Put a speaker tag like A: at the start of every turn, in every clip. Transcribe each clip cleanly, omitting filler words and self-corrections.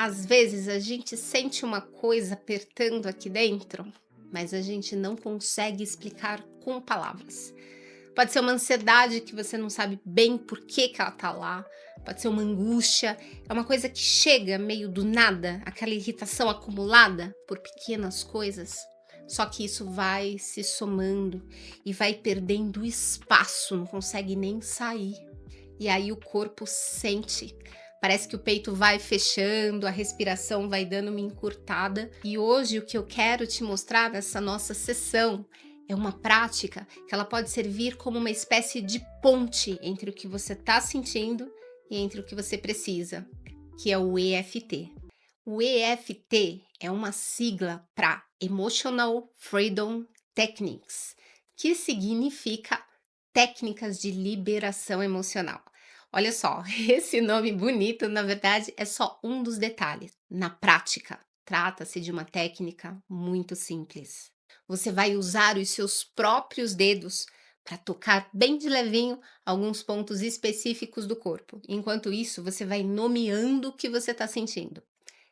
A: Às vezes a gente sente uma coisa apertando aqui dentro, mas a gente não consegue explicar com palavras. Pode ser uma ansiedade que você não sabe bem por que que ela tá lá, pode ser uma angústia, é uma coisa que chega meio do nada, aquela irritação acumulada por pequenas coisas. Só que isso vai se somando e vai perdendo espaço, não consegue nem sair. E aí o corpo sente. Parece que o peito vai fechando, a respiração vai dando uma encurtada. E hoje o que eu quero te mostrar nessa nossa sessão é uma prática que ela pode servir como uma espécie de ponte entre o que você está sentindo e entre o que você precisa, que é o EFT. O EFT é uma sigla para Emotional Freedom Techniques, que significa técnicas de liberação emocional. Olha só, esse nome bonito, na verdade, é só um dos detalhes. Na prática, trata-se de uma técnica muito simples. Você vai usar os seus próprios dedos para tocar bem de levinho alguns pontos específicos do corpo. Enquanto isso, você vai nomeando o que você está sentindo.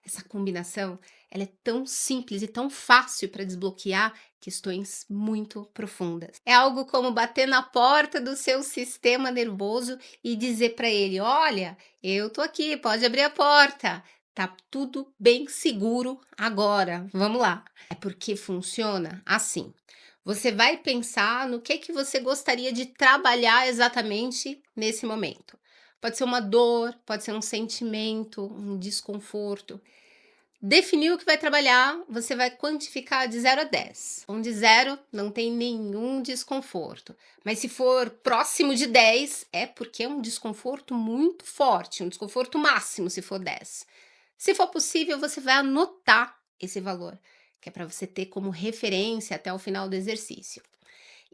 A: Essa combinação, ela é tão simples e tão fácil para desbloquear questões muito profundas. É algo como bater na porta do seu sistema nervoso e dizer para ele: "Olha, eu tô aqui, pode abrir a porta. Tá tudo bem seguro agora. Vamos lá". É porque funciona assim. Você vai pensar no que você gostaria de trabalhar exatamente nesse momento. Pode ser uma dor, pode ser um sentimento, um desconforto. Definiu o que vai trabalhar, você vai quantificar de 0 a 10. Onde 0 não tem nenhum desconforto, mas se for próximo de 10 é porque é um desconforto muito forte, um desconforto máximo se for 10. Se for possível, você vai anotar esse valor, que é para você ter como referência até o final do exercício.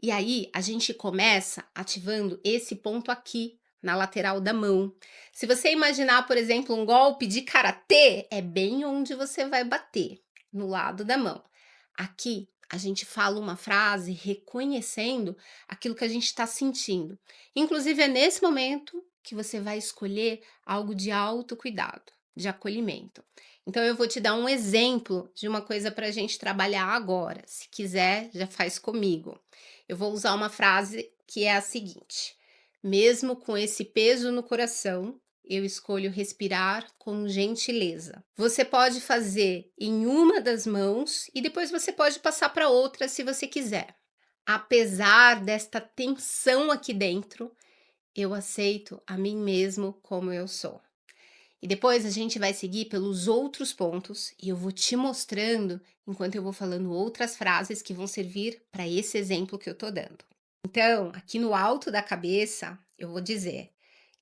A: E aí a gente começa ativando esse ponto aqui na lateral da mão. Se você imaginar, por exemplo, um golpe de karatê, é bem onde você vai bater, no lado da mão. Aqui a gente fala uma frase reconhecendo aquilo que a gente está sentindo. Inclusive é nesse momento que você vai escolher algo de autocuidado, de acolhimento. Então eu vou te dar um exemplo de uma coisa para a gente trabalhar agora. Se quiser, já faz comigo. Eu vou usar uma frase que é a seguinte: mesmo com esse peso no coração, eu escolho respirar com gentileza. Você pode fazer em uma das mãos e depois você pode passar para outra se você quiser. Apesar desta tensão aqui dentro, eu aceito a mim mesmo como eu sou. E depois a gente vai seguir pelos outros pontos e eu vou te mostrando enquanto eu vou falando outras frases que vão servir para esse exemplo que eu tô dando. Então, aqui no alto da cabeça, eu vou dizer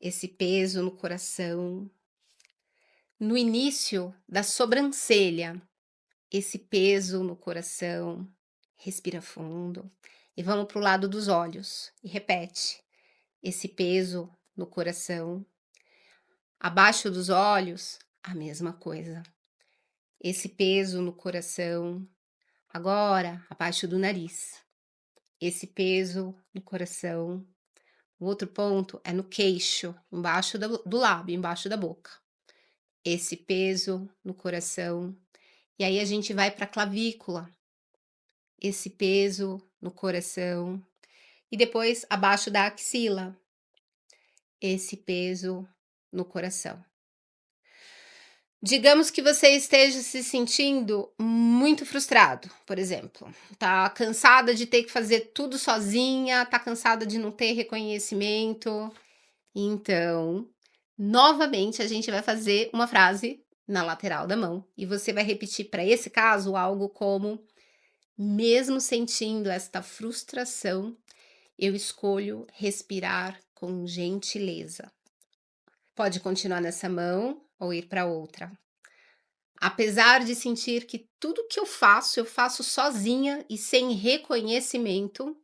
A: esse peso no coração. No início da sobrancelha, esse peso no coração. Respira fundo. E vamos para o lado dos olhos. E repete. Esse peso no coração. Abaixo dos olhos, a mesma coisa. Esse peso no coração. Agora, abaixo do nariz. Esse peso no coração. O outro ponto é no queixo, embaixo do lábio, embaixo da boca. Esse peso no coração. E aí a gente vai para a clavícula. Esse peso no coração. E depois abaixo da axila. Esse peso no coração. Digamos que você esteja se sentindo muito frustrado, por exemplo. Tá cansada de ter que fazer tudo sozinha, tá cansada de não ter reconhecimento. Então, novamente a gente vai fazer uma frase na lateral da mão e você vai repetir para esse caso algo como: mesmo sentindo esta frustração, eu escolho respirar com gentileza. Pode continuar nessa mão ou ir para outra. Apesar de sentir que tudo que eu faço sozinha e sem reconhecimento,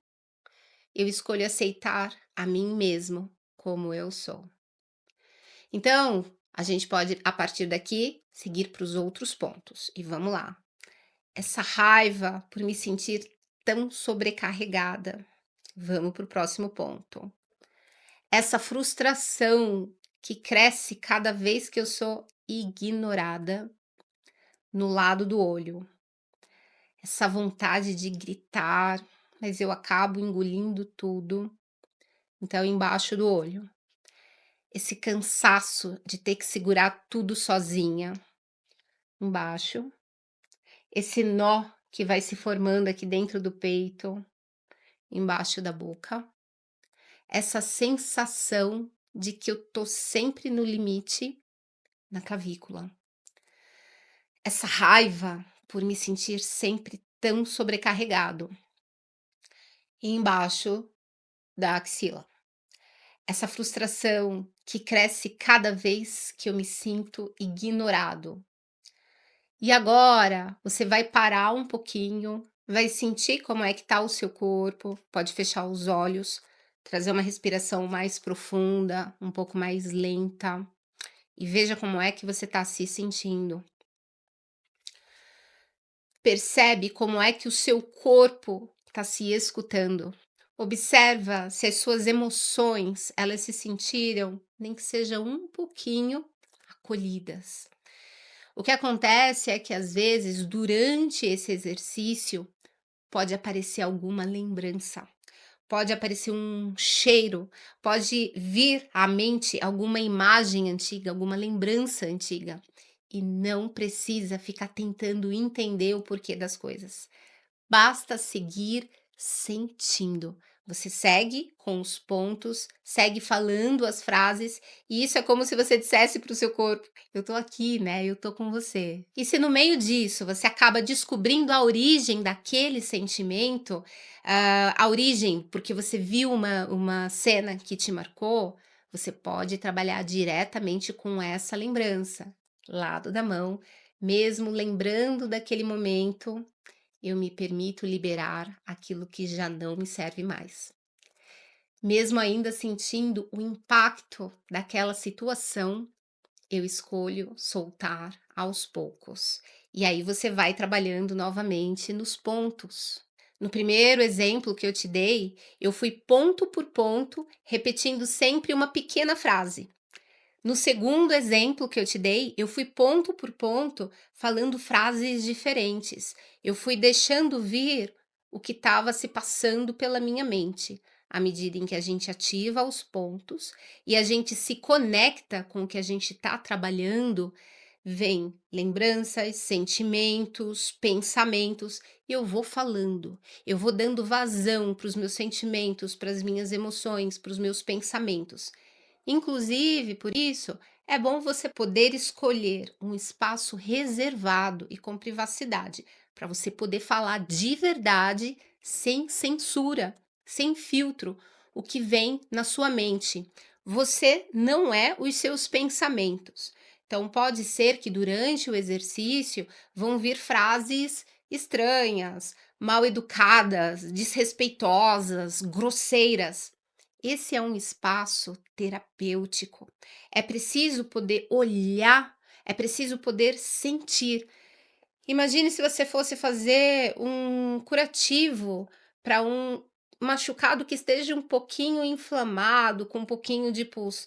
A: eu escolho aceitar a mim mesmo como eu sou. Então, a gente pode, a partir daqui, seguir para os outros pontos. E vamos lá. Essa raiva por me sentir tão sobrecarregada. Vamos para o próximo ponto. Essa frustração que cresce cada vez que eu sou ignorada no lado do olho. Essa vontade de gritar, mas eu acabo engolindo tudo, então embaixo do olho. Esse cansaço de ter que segurar tudo sozinha, embaixo. Esse nó que vai se formando aqui dentro do peito, embaixo da boca. Essa sensação de que eu tô sempre no limite, na clavícula. Essa raiva por me sentir sempre tão sobrecarregado, e embaixo da axila. Essa frustração que cresce cada vez que eu me sinto ignorado. E agora você vai parar um pouquinho, vai sentir como é que tá o seu corpo, pode fechar os olhos, trazer uma respiração mais profunda, um pouco mais lenta, e veja como é que você está se sentindo. Percebe como é que o seu corpo está se escutando. Observa se as suas emoções, elas se sentiram, nem que seja um pouquinho, acolhidas. O que acontece é que às vezes, durante esse exercício, pode aparecer alguma lembrança, pode aparecer um cheiro, pode vir à mente alguma imagem antiga, alguma lembrança antiga. E não precisa ficar tentando entender o porquê das coisas. Basta seguir sentindo. Você segue com os pontos, segue falando as frases, e isso é como se você dissesse para o seu corpo: eu tô aqui, né? Eu tô com você. E se no meio disso você acaba descobrindo a origem daquele sentimento, a origem porque você viu uma cena que te marcou, você pode trabalhar diretamente com essa lembrança, lado da mão, mesmo lembrando daquele momento. Eu me permito liberar aquilo que já não me serve mais. Mesmo ainda sentindo o impacto daquela situação, eu escolho soltar aos poucos. E aí você vai trabalhando novamente nos pontos. No primeiro exemplo que eu te dei, eu fui ponto por ponto, repetindo sempre uma pequena frase. No segundo exemplo que eu te dei, eu fui ponto por ponto falando frases diferentes. Eu fui deixando vir o que estava se passando pela minha mente, à medida em que a gente ativa os pontos e a gente se conecta com o que a gente está trabalhando, vem lembranças, sentimentos, pensamentos, e eu vou falando, eu vou dando vazão para os meus sentimentos, para as minhas emoções, para os meus pensamentos. Inclusive, por isso, é bom você poder escolher um espaço reservado e com privacidade, para você poder falar de verdade, sem censura, sem filtro, o que vem na sua mente. Você não é os seus pensamentos. Então, pode ser que durante o exercício vão vir frases estranhas, mal educadas, desrespeitosas, grosseiras. Esse é um espaço terapêutico. É preciso poder olhar, é preciso poder sentir. Imagine se você fosse fazer um curativo para um machucado que esteja um pouquinho inflamado, com um pouquinho de pus.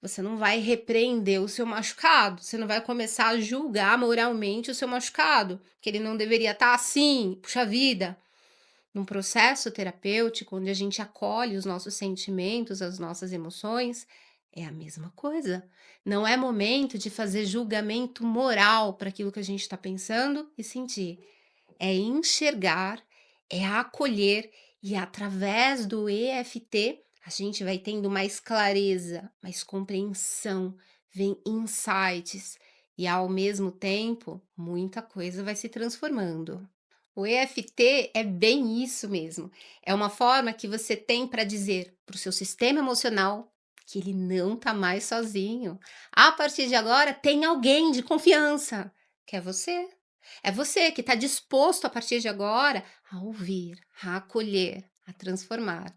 A: Você não vai repreender o seu machucado, você não vai começar a julgar moralmente o seu machucado, que ele não deveria estar assim, puxa vida. Num processo terapêutico, onde a gente acolhe os nossos sentimentos, as nossas emoções, é a mesma coisa. Não é momento de fazer julgamento moral para aquilo que a gente está pensando e sentir. É enxergar, é acolher, e através do EFT a gente vai tendo mais clareza, mais compreensão, vem insights, e ao mesmo tempo muita coisa vai se transformando. O EFT é bem isso mesmo. É uma forma que você tem para dizer para o seu sistema emocional que ele não está mais sozinho. A partir de agora, tem alguém de confiança, que é você. É você que está disposto a partir de agora a ouvir, a acolher, a transformar.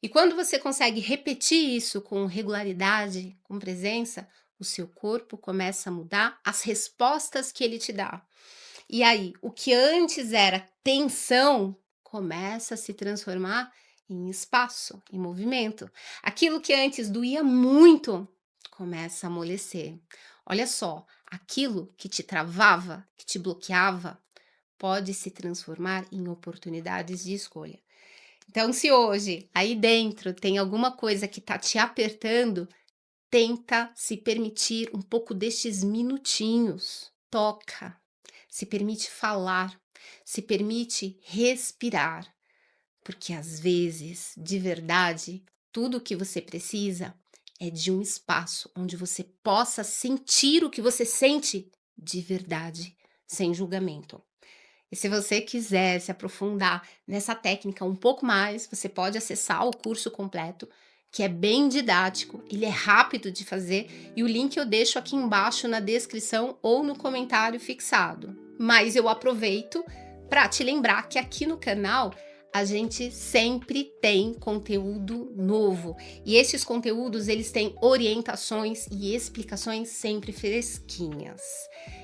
A: E quando você consegue repetir isso com regularidade, com presença, o seu corpo começa a mudar as respostas que ele te dá. E aí, o que antes era tensão começa a se transformar em espaço, em movimento. Aquilo que antes doía muito começa a amolecer. Olha só, aquilo que te travava, que te bloqueava, pode se transformar em oportunidades de escolha. Então, se hoje aí dentro tem alguma coisa que está te apertando, tenta se permitir um pouco destes minutinhos. Toca, se permite falar, se permite respirar, porque às vezes, de verdade, tudo o que você precisa é de um espaço onde você possa sentir o que você sente de verdade, sem julgamento. E se você quiser se aprofundar nessa técnica um pouco mais, você pode acessar o curso completo, que é bem didático, ele é rápido de fazer e o link eu deixo aqui embaixo na descrição ou no comentário fixado. Mas eu aproveito para te lembrar que aqui no canal a gente sempre tem conteúdo novo e esses conteúdos eles têm orientações e explicações sempre fresquinhas.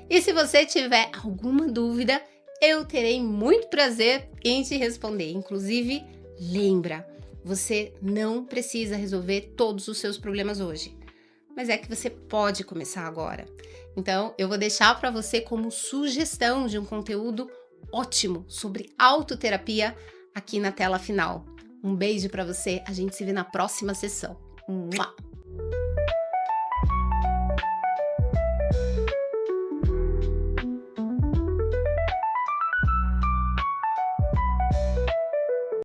A: E se você tiver alguma dúvida, eu terei muito prazer em te responder. Inclusive, lembra, você não precisa resolver todos os seus problemas hoje, mas é que você pode começar agora. Então, eu vou deixar para você como sugestão de um conteúdo ótimo sobre autoterapia aqui na tela final. Um beijo para você, a gente se vê na próxima sessão. Mua!